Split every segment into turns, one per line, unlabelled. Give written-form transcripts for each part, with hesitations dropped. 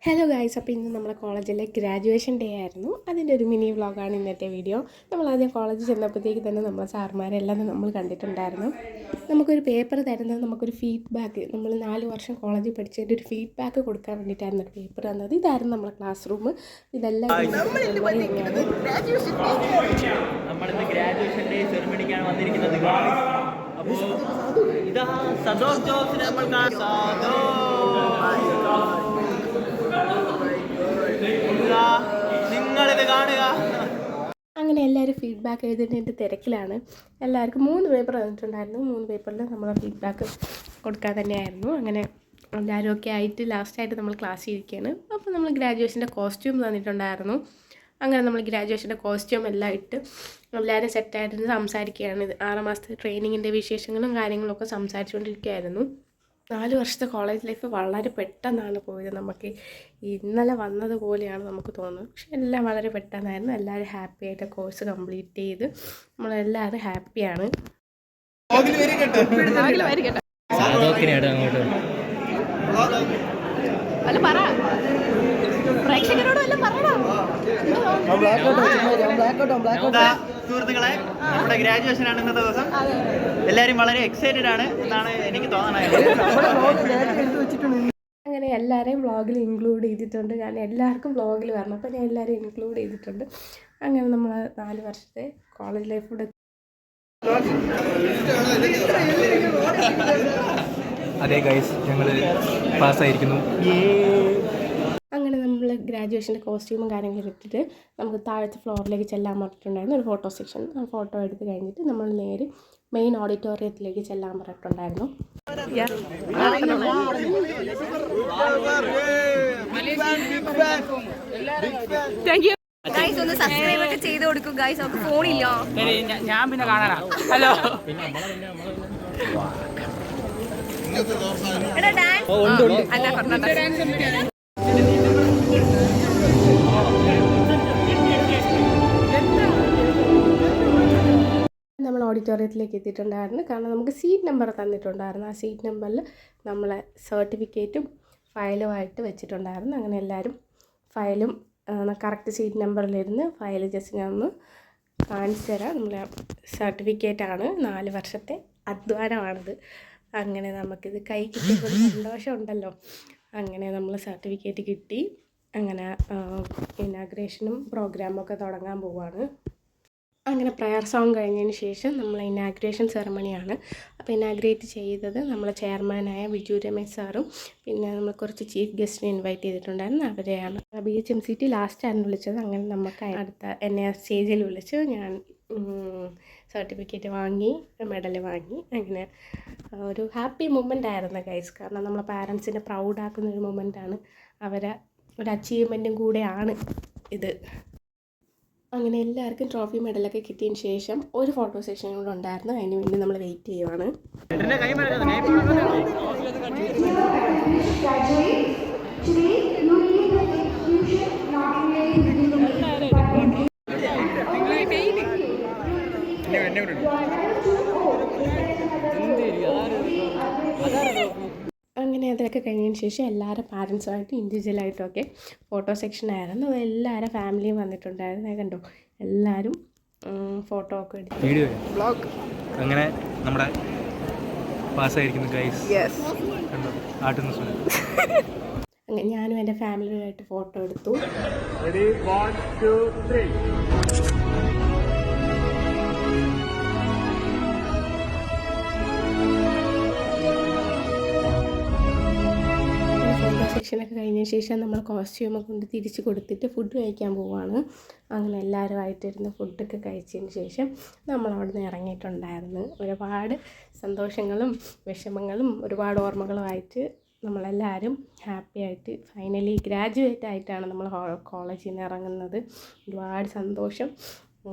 Hello guys, അപ്പോൾ ഇന്ന് നമ്മുടെ കോളേജിലെ ഗ്രാജുവേഷൻ ഡേ ആയിരുന്നു. അതിൻ്റെ ഒരു മിനി വ്ളോഗാണ് ഇന്നത്തെ വീഡിയോ. നമ്മളാദ്യം കോളേജിൽ ചെന്നപ്പോഴത്തേക്ക് തന്നെ നമ്മളെ സാർമാരെല്ലാം നമ്മൾ കണ്ടിട്ടുണ്ടായിരുന്നു. നമുക്കൊരു പേപ്പർ തരുന്നത്, നമുക്കൊരു ഫീഡ്ബാക്ക്, നമ്മൾ 4 വർഷം കോളേജിൽ പഠിച്ചതിൻ്റെ ഒരു ഫീഡ്ബാക്ക് കൊടുക്കാൻ വേണ്ടിയിട്ടായിരുന്നു ഒരു പേപ്പർ തന്നത്. ഇതായിരുന്നു നമ്മുടെ ക്ലാസ് റൂം. ഇതെല്ലാം
നമ്മളിന്ന് ഗ്രാജുവേഷൻ ഡേ സെറിമണിക്കാണ് വന്നിരിക്കുന്നത്. അപ്പോൾ ഇതാ സദോഷ് ജോസിനെ നമ്മൾ നിങ്ങളിത് കാണുക.
അങ്ങനെ എല്ലാവരും ഫീഡ്ബാക്ക് എഴുതുന്നതിൻ്റെ തിരക്കിലാണ്. എല്ലാവർക്കും 3 പേപ്പർ തന്നിട്ടുണ്ടായിരുന്നു. 3 പേപ്പറിൽ നമ്മൾ ഫീഡ്ബാക്ക് കൊടുക്കാൻ തന്നെയായിരുന്നു. അങ്ങനെ എല്ലാവരും ഒക്കെ ആയിട്ട് ലാസ്റ്റായിട്ട് നമ്മൾ ക്ലാസ്സിൽ ഇരിക്കുകയാണ്. അപ്പോൾ നമ്മൾ ഗ്രാജുവേഷൻ്റെ കോസ്റ്റ്യൂം തന്നിട്ടുണ്ടായിരുന്നു. അങ്ങനെ നമ്മൾ ഗ്രാജുവേഷൻ്റെ കോസ്റ്റ്യൂം എല്ലാം ഇട്ട് എല്ലാവരും സെറ്റായിട്ട് സംസാരിക്കുകയാണ്. 6 മാസത്തെ ട്രെയിനിങ്ങിൻ്റെ വിശേഷങ്ങളും കാര്യങ്ങളൊക്കെ സംസാരിച്ചുകൊണ്ടിരിക്കുകയായിരുന്നു. 4 വർഷത്തെ കോളേജ് ലൈഫ് വളരെ പെട്ടെന്നാണ് പോയത്. നമുക്ക് ഇന്നലെ വന്നതുപോലെയാണ് നമുക്ക് തോന്നുന്നത്. പക്ഷെ എല്ലാം വളരെ പെട്ടെന്നായിരുന്നു. എല്ലാവരും ഹാപ്പി ആയിട്ട് കോഴ്സ് കംപ്ലീറ്റ് ചെയ്ത് നമ്മളെല്ലാവരും ഹാപ്പിയാണ്.
സുഹൃത്തുക്കളെ, നമ്മുടെ ഗ്രാജുവേഷൻ ആണ് ഇന്നത്തെ ദിവസം. എല്ലാവരും വളരെ എക്സൈറ്റഡ് ആണ് എന്നാണ് എനിക്ക് തോന്നണത്.
അങ്ങനെ എല്ലാവരെയും വ്ളോഗിൽ ഇൻക്ലൂഡ് ചെയ്തിട്ടുണ്ട്. ഞാൻ എല്ലാവർക്കും വ്ളോഗിൽ വരണം, അപ്പോൾ ഞാൻ എല്ലാവരും ഇൻക്ലൂഡ് ചെയ്തിട്ടുണ്ട്. അങ്ങനെ നമ്മൾ 4 വർഷത്തെ കോളേജ് ലൈഫ് കൂടെ
അതെ ഗൈസ്, ഞങ്ങൾ പാസ്സായിരിക്കുന്നു.
അങ്ങനെ നമ്മൾ ഗ്രാജുവേഷൻ്റെ കോസ്റ്റ്യൂമും കാര്യങ്ങളും ഇട്ടിട്ട് നമുക്ക് താഴത്തെ ഫ്ലോറിലേക്ക് ചെല്ലാൻ പറഞ്ഞിട്ടുണ്ടായിരുന്നു. ഒരു ഫോട്ടോ സെക്ഷൻ. ആ ഫോട്ടോ എടുത്ത് കഴിഞ്ഞിട്ട് നമ്മൾ നേരെ മെയിൻ ഓഡിറ്റോറിയത്തിലേക്ക് ചെല്ലാൻ പറഞ്ഞിട്ടുണ്ടായിരുന്നു.
ഒന്ന് സബ്സ്ക്രൈബ് ഒക്കെ ചെയ്ത് കൊടുക്കും ഗൈസ്. നമുക്ക് ഫോണില്ല.
ഞാൻ പിന്നെ കാണാനാ. ഹലോ,
നമ്മൾ ഓഡിറ്റോറിയത്തിലേക്ക് എത്തിയിട്ടുണ്ടായിരുന്നു. കാരണം നമുക്ക് സീറ്റ് നമ്പർ തന്നിട്ടുണ്ടായിരുന്നു. ആ സീറ്റ് നമ്പറിൽ നമ്മളെ സർട്ടിഫിക്കറ്റും ഫയലുമായിട്ട് വെച്ചിട്ടുണ്ടായിരുന്നു. അങ്ങനെ എല്ലാവരും ഫയലും കറക്റ്റ് സീറ്റ് നമ്പറിലിരുന്ന് ഫയൽ ജസ്റ്റ് ഞാൻ ഒന്ന് കാണിച്ചു തരാം. നമ്മളെ സർട്ടിഫിക്കറ്റാണ്. 4 വർഷത്തെ അധ്വാനമാണിത്. അങ്ങനെ നമുക്കിത് കൈ കിട്ടിയപ്പോൾ സന്തോഷമുണ്ടല്ലോ. അങ്ങനെ നമ്മൾ സർട്ടിഫിക്കറ്റ് കിട്ടി. അങ്ങനെ ഇനാഗ്രേഷനും പ്രോഗ്രാമൊക്കെ തുടങ്ങാൻ പോവുകയാണ്. അങ്ങനെ പ്രയർ സോങ് കഴിഞ്ഞതിന് ശേഷം നമ്മൾ ഇനാഗ്രേഷൻ സെറമണിയാണ്. അപ്പോൾ ഇനാഗ്രേറ്റ് ചെയ്തത് നമ്മളെ ചെയർമാനായ ബിജു രമേശ് സാറും പിന്നെ നമ്മൾ കുറച്ച് ചീഫ് ഗസ്റ്റിനെ ഇൻവൈറ്റ് ചെയ്തിട്ടുണ്ടായിരുന്നു. അവരെയാണ്. BHMCT ലാസ്റ്റായിരുന്നു വിളിച്ചത്. അങ്ങനെ നമുക്ക് എന്നെ സ്റ്റേജിൽ വിളിച്ച് ഞാൻ സർട്ടിഫിക്കറ്റ് വാങ്ങി, മെഡൽ വാങ്ങി. അങ്ങനെ ഒരു ഹാപ്പി മൊമെൻ്റ് ആയിരുന്നു ഗൈസ്. കാരണം നമ്മളെ പാരൻസിനെ പ്രൗഡാക്കുന്ന ഒരു മൊമെൻ്റാണ്. അവരെ ഒരു അച്ചീവ്മെൻറ്റും കൂടെയാണ് ഇത്. അങ്ങനെ എല്ലാവർക്കും ട്രോഫി മെഡലൊക്കെ കിട്ടിയതിന് ശേഷം ഒരു ഫോട്ടോ സെഷൻ കൂടെ ഉണ്ടായിരുന്നു. അതിന് വേണ്ടി നമ്മൾ വെയിറ്റ് ചെയ്യുവാണ്. അങ്ങനെ അതൊക്കെ കഴിഞ്ഞതിന് ശേഷം എല്ലാവരും പാരൻസുമായിട്ട് ഇൻഡിവിജ്വലായിട്ടൊക്കെ ഫോട്ടോ സെക്ഷൻ ആയിരുന്നു. അത് എല്ലാവരും ഫാമിലിയും വന്നിട്ടുണ്ടായിരുന്നു. കണ്ടോ, എല്ലാവരും ഫോട്ടോ ഒക്കെ എടുത്തു.
Video vlog. അങ്ങനെ നമ്മുടെ പാസ്സായിരിക്കുന്നു ഗൈസ്.
അങ്ങനെ ഞാനും എൻ്റെ ഫാമിലിയുമായിട്ട് ഫോട്ടോ എടുത്തു. സെക്ഷനൊക്കെ കഴിഞ്ഞ ശേഷം നമ്മൾ കോസ്റ്റ്യൂമൊക്കെ കൊണ്ട് തിരിച്ച് കൊടുത്തിട്ട് ഫുഡ് കഴിക്കാൻ പോവുകയാണ്. അങ്ങനെ എല്ലാവരുമായിട്ടിരുന്ന് ഫുഡൊക്കെ കഴിച്ചതിന് ശേഷം നമ്മൾ അവിടെ നിന്ന് ഇറങ്ങിയിട്ടുണ്ടായിരുന്നു. ഒരുപാട് സന്തോഷങ്ങളും വിഷമങ്ങളും ഒരുപാട് ഓർമ്മകളുമായിട്ട് നമ്മളെല്ലാവരും ഹാപ്പി ആയിട്ട് ഫൈനലി ഗ്രാജുവേറ്റ് ആയിട്ടാണ് നമ്മൾ കോളേജിൽ നിന്ന് ഇറങ്ങുന്നത്. ഒരുപാട് സന്തോഷം.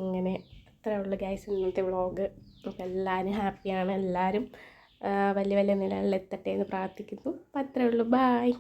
അങ്ങനെ അത്രയുള്ള ഗൈസ് ഇന്നത്തെ വ്ളോഗ്. അപ്പോൾ എല്ലാവരും ഹാപ്പിയാണ്. എല്ലാവരും വലിയ വലിയ നിലകളിൽ എത്തട്ടെ എന്ന് പ്രാർത്ഥിക്കുന്നു. അപ്പോൾ അത്രയേ ഉള്ളൂ. ബായ്.